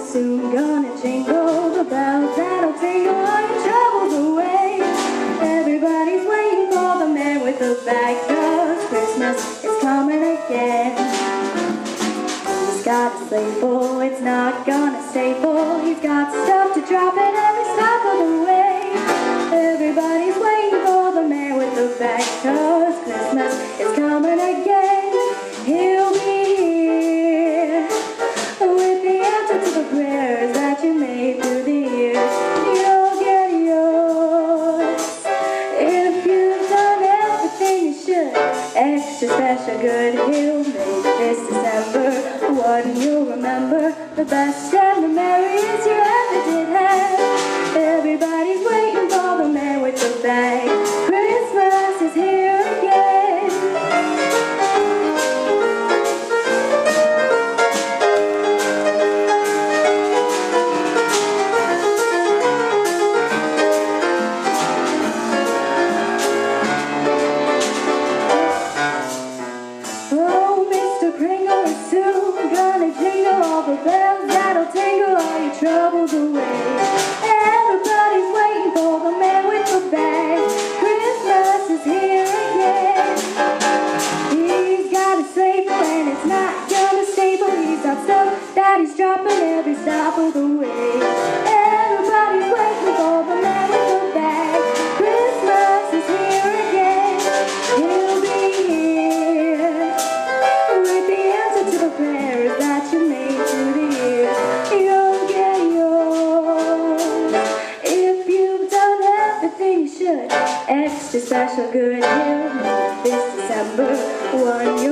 soon gonna jingle the bells that'll take all your troubles away. Everybody's waiting for the man with the bag, 'cause Christmas is coming again. He's got a sleigh full, it's not gonna stay full. He's got stuff to drop at every stop of the way. Everybody's waiting for the man with the bag, 'cause Christmas is coming again. He'll be here with the answer to the prayers that you made through the years. You'll get yours if you've done everything you should. Extra special good, he'll make this December one you'll remember, the best and the merriest you ever did have. Everybody's waiting for the man with the bag. Christmas is here again. Oh, Mr. Pringle is soon gonna jingle all the bells that'll tingle all your troubles away. Everybody's waiting for the man with the bag. Christmas is here again. He's got a sleigh full and it's not gonna stay full. He's got stuff that he's dropping every stop of the way. Everybody's waiting for the man with the bag. Christmas is here again. He'll be here with the answer to the prayers that you made through the years. You'll get yours if you've done everything you should. Extra special good, he'll make this December one